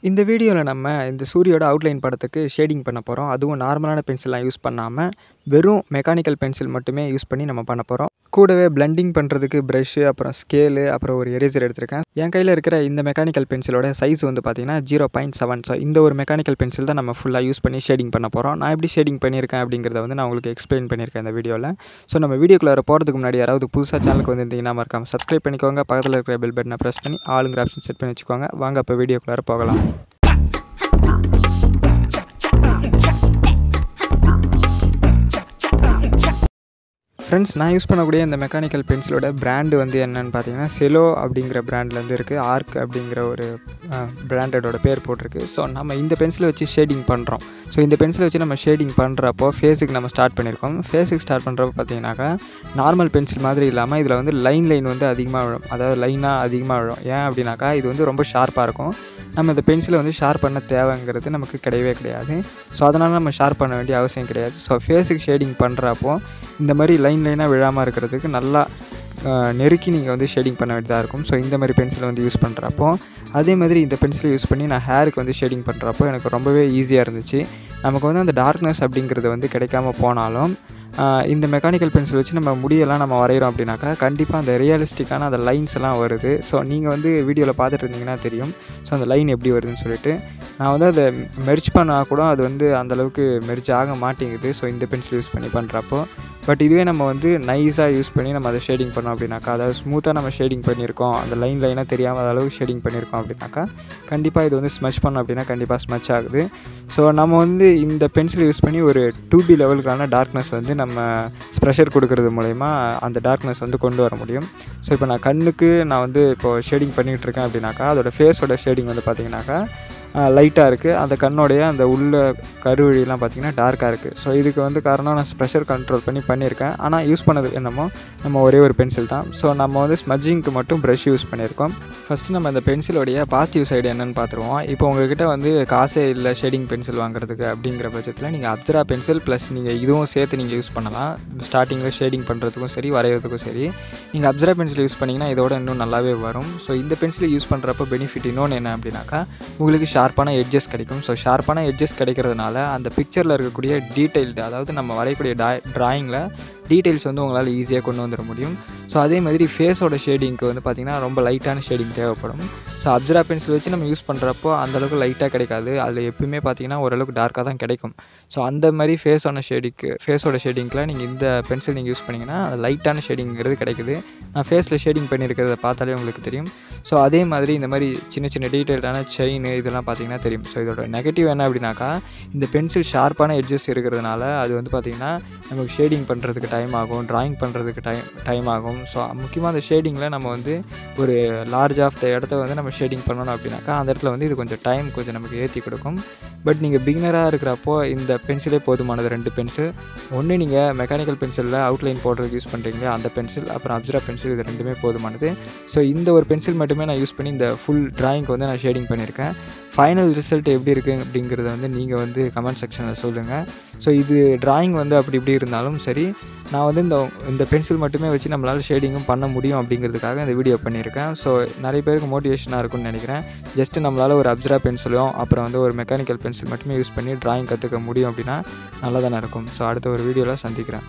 இந்த வீடியோல நம்ம இந்த சூரியோட அவுட்லைன் படத்துக்கு ஷேடிங் பண்ண போறோம். அதுவும் நார்மலான பென்சில்லாம் யூஸ் பண்ணாம, வெறும் மெக்கானிக்கல் பென்சில் மட்டுமே யூஸ் பண்ணி நம்ம பண்ண போறோம். கூடவே பிளெண்டிங் பண்ணுறதுக்கு பிரஷ்ஷு, அப்புறம் ஸ்கேலு, அப்புறம் ஒரு எரேசர் எடுத்திருக்கேன். என் கையில் இருக்கிற இந்த மெக்கானிக்கல் பென்சிலோட சைஸ் வந்து பார்த்தீங்கன்னா 0.7. ஸோ இந்த ஒரு மெக்கானிக்கல் பென்சில் தான் நம்ம ஃபுல்லாக யூஸ் பண்ணி ஷேடிங் பண்ண போகிறோம். நான் எப்படி ஷேடிங் பண்ணியிருக்கேன் அப்படிங்கிறத வந்து நான் உங்களுக்கு எக்ஸ்பிளைன் பண்ணியிருக்கேன் இந்த வீடியோவில். ஸோ நம்ம வீடியோக்குள்ளே போகிறதுக்கு முன்னாடி யாராவது புதுசாக சேனலுக்கு வந்திருந்தீங்கன்னா மறக்காம சப்ஸ்கிரைப் பண்ணிக்கோங்க. பக்கத்தில் இருக்கிற பெல் பட்டனை ப்ரெஸ் பண்ணி ஆளுங்கிற ஆப்ஷன் செட் பண்ணி வச்சுக்கோங்க. வாங்க இப்போ வீடியோக்குள்ளே போகலாம். ஃப்ரெண்ட்ஸ், நான் யூஸ் பண்ணக்கூடிய இந்த மெக்கானிக்கல் பென்சிலோட பிராண்டு வந்து என்னென்னு பார்த்தீங்கன்னா செலோ அப்படிங்கிற பிராண்ட்லேருந்து இருக்குது. ஆர்க் அப்படிங்கிற ஒரு பிராண்டடோட பேர் போட்டிருக்கு. ஸோ நம்ம இந்த பென்சிலை வச்சு ஷேடிங் பண்ணுறோம். ஸோ இந்த பென்சிலை வச்சு நம்ம ஷேடிங் பண்ணுறப்போ ஃபேஸுக்கு நம்ம ஸ்டார்ட் பண்ணியிருக்கோம். ஃபேஸுக்கு ஸ்டார்ட் பண்ணுறப்போ பார்த்தீங்கன்னாக்கா நார்மல் பென்சில் மாதிரி இல்லாமல் இதில் வந்து லைன் வந்து அதிகமாக விழும். அதாவது லைனாக அதிகமாக விழும். ஏன் அப்படின்னாக்கா இது வந்து ரொம்ப ஷார்ப்பாக இருக்கும். நம்ம இந்த பென்சிலை வந்து ஷார்ப் பண்ண தேவைங்கிறது நமக்கு கிடையவே கிடையாது. ஸோ அதனால் நம்ம ஷார்ப் பண்ண வேண்டிய அவசியம் கிடையாது. ஸோ ஃபேஸுக்கு ஷேடிங் பண்ணுறப்போ இந்த மாதிரி லைனாக விழாமல் இருக்கிறதுக்கு நல்லா நெருக்கி நீங்கள் வந்து ஷேடிங் பண்ண வேண்டியதாக இருக்கும். ஸோ இந்த மாதிரி பென்சிலை வந்து யூஸ் பண்ணுறப்போ, அதே மாதிரி இந்த பென்சிலை யூஸ் பண்ணி நான் ஹேருக்கு வந்து ஷேடிங் பண்ணுறப்போ எனக்கு ரொம்பவே ஈஸியாக இருந்துச்சு. நமக்கு வந்து அந்த டார்க்னஸ் அப்படிங்கிறது வந்து கிடைக்காம போனாலும் இந்த மெக்கானிக்கல் பென்சில் வச்சு நம்ம முடியெல்லாம் நம்ம வரைகிறோம் அப்படின்னாக்கா கண்டிப்பாக அந்த ரியலிஸ்டிக்கான அந்த லைன்ஸ் எல்லாம் வருது. ஸோ நீங்கள் வந்து வீடியோவில் பார்த்துட்டு இருந்தீங்கன்னா தெரியும். ஸோ அந்த லைன் எப்படி வருதுன்னு சொல்லிட்டு நான் வந்து அதை மெர்ஜ் பண்ணால் கூட அது வந்து அந்தளவுக்கு மெர்ஜ் ஆக மாட்டேங்குது. ஸோ இந்த பென்சில் யூஸ் பண்ணி பண்ணுறப்போ பட் இதுவே நம்ம வந்து நைஸாக யூஸ் பண்ணி நம்ம அதை ஷேடிங் பண்ணோம் அப்படின்னாக்கா, அதாவது ஸ்மூத்தாக நம்ம ஷேடிங் பண்ணியிருக்கோம், அந்த லைனாக தெரியாமல் அளவுக்கு ஷேடிங் பண்ணியிருக்கோம் அப்படின்னாக்கா கண்டிப்பாக இது வந்து ஸ்மச் பண்ணோம் அப்படின்னா கண்டிப்பாக ஸ்மச் ஆகுது. ஸோ நம்ம வந்து இந்த பென்சில் யூஸ் பண்ணி ஒரு 2B லெவலுக்கான டார்க்னஸ் வந்து நம்ம ப்ரெஷர் கொடுக்கறது மூலயமா அந்த டார்க்னஸ் வந்து கொண்டு வர முடியும். ஸோ இப்போ நான் கண்ணுக்கு நான் வந்து இப்போது ஷேடிங் பண்ணிகிட்டு இருக்கேன் அப்படின்னாக்கா அதோட ஃபேஸோட ஷேடிங் வந்து பார்த்திங்கனாக்கா லைட்டாக இருக்குது. அந்த கண்ணோடைய அந்த உள்ள கருவழியெல்லாம் பார்த்திங்கன்னா டார்க்காக இருக்குது. ஸோ இதுக்கு வந்து காரணம் நான் ப்ரெஷர் கண்ட்ரோல் பண்ணியிருக்கேன். ஆனால் யூஸ் பண்ணது என்னமோ நம்ம ஒரே ஒரு பென்சில் தான். ஸோ நம்ம வந்து ஸ்மஜ்ஜிங்க்கு மட்டும் ப்ரஷ் யூஸ் பண்ணியிருக்கோம். ஃபஸ்ட்டு நம்ம இந்த பென்சிலோடைய பாசிட்டிவ் சைடு என்னென்னு பார்த்துருவோம். இப்போ உங்கள்கிட்ட வந்து காசே இல்லை ஷேடிங் பென்சில் வாங்குறதுக்கு அப்படிங்கிற பட்சத்தில் நீங்கள் அப்சரா பென்சில் ப்ளஸ் நீங்கள் இதுவும் சேர்த்து நீங்கள் யூஸ் பண்ணலாம். ஸ்டார்டிங்கில் ஷேடிங் பண்ணுறதுக்கும் சரி, வரைகிறதுக்கும் சரி. நீங்கள் அப்சரா பென்சில் யூஸ் பண்ணிங்கன்னா இதோட இன்னும் நல்லாவே வரும். ஸோ இந்த பென்சிலை யூஸ் பண்ணுறப்போ பெனிஃபிட் இன்னொன்று என்ன அப்படின்னாக்கா உங்களுக்கு ஷார்ப்பான எட்ஜஸ் கிடைக்கும். ஸோ ஷார்ப்பான எட்ஜஸ் கிடைக்கிறதுனால அந்த பிக்சரில் இருக்கக்கூடிய டீட்டெயில்டு, அதாவது நம்ம வரையக்கூடிய ட்ராயிங்கில் டீட்டெயில்ஸ் வந்து உங்களால் ஈஸியாக கொண்டு வந்துட முடியும். ஸோ அதே மாதிரி ஃபேஸோட ஷேடிங்க்கு வந்து பார்த்திங்கன்னா ரொம்ப லைட்டான ஷேடிங் தேவைப்படும். ஸோ அப்சரா பென்சில் வச்சு நம்ம யூஸ் பண்ணுறப்போ அந்தளவுக்கு லைட்டாக கிடைக்காது. அதில் எப்பயுமே பார்த்திங்கன்னா ஓரளவுக்கு டார்க்காக தான் கிடைக்கும். ஸோ அந்த மாதிரி ஃபேஸோட ஷேடிங்கில் நீங்கள் இந்த பென்சில் நீங்கள் யூஸ் பண்ணிங்கன்னா அது லைட்டான ஷேடிங்கிறது கிடைக்குது. நான் ஃபேஸில் ஷேடிங் பண்ணியிருக்கிறத பார்த்தாலே உங்களுக்கு தெரியும். ஸோ அதே மாதிரி இந்த மாதிரி சின்ன சின்ன டீட்டெயில்டான செயின் இதெல்லாம் பார்த்திங்கன்னா தெரியும். ஸோ இதோட நெகட்டிவ் என்ன அப்படின்னாக்கா இந்த பென்சில் ஷார்ப்பான எட்ஜஸ் இருக்கிறதுனால அது வந்து பார்த்திங்கன்னா நமக்கு ஷேடிங் பண்ணுறதுக்கு டைம் ஆகும், ட்ராயிங் பண்ணுறதுக்கு டைம் ஆகும். ஸோ முக்கியமாக அந்த ஷேடிங்கில் நம்ம வந்து ஒரு லார்ஜ் ஆஃப் த இடத்த வந்து நம்ம ஷேடிங் பண்ணணும் அப்படின்னாக்கா அந்த இடத்துல வந்து இது கொஞ்சம் டைம் நமக்கு ஏற்றி கொடுக்கும். பட் நீங்கள் பிகினராக இருக்கிறப்போ இந்த பென்சிலே போதுமானது. 2 பென்சில், ஒன்று நீங்கள் மெக்கானிக்கல் பென்சிலில் அவுட்லைன் போடுறதுக்கு யூஸ் பண்ணுறீங்க அந்த பென்சில், அப்புறம் அப்சரா பென்சில், இது 2மே போதுமானது. ஸோ இந்த ஒரு பென்சில் மட்டுமே நான் யூஸ் பண்ணி இந்த ஃபுல் ட்ராயிங்க்கு வந்து நான் ஷேடிங் பண்ணியிருக்கேன். ஃபைனல் ரிசல்ட் எப்படி இருக்குது அப்படிங்கிறத வந்து நீங்கள் வந்து கமெண்ட் செக்ஷனில் சொல்லுங்கள். ஸோ இது ட்ராயிங் வந்து அப்படி இப்படி இருந்தாலும் சரி, நான் வந்து இந்த பென்சில் மட்டுமே வச்சு நம்மளால் ஷேடிங்கும் பண்ண முடியும் அப்படிங்கிறதுக்காக இந்த வீடியோ பண்ணியிருக்கேன். ஸோ நிறைய பேருக்கு மோட்டிவேஷனாக இருக்கும்னு நினைக்கிறேன். ஜஸ்ட்டு நம்மளால் ஒரு அப்சரா பென்சிலும் அப்புறம் வந்து ஒரு மெக்கானிக்கல் பென்சில் மட்டுமே யூஸ் பண்ணி ட்ராயிங் கற்றுக்க முடியும் அப்படின்னா நல்லா தானே இருக்கும். ஸோ அடுத்த ஒரு வீடியோவில் சந்திக்கிறேன்.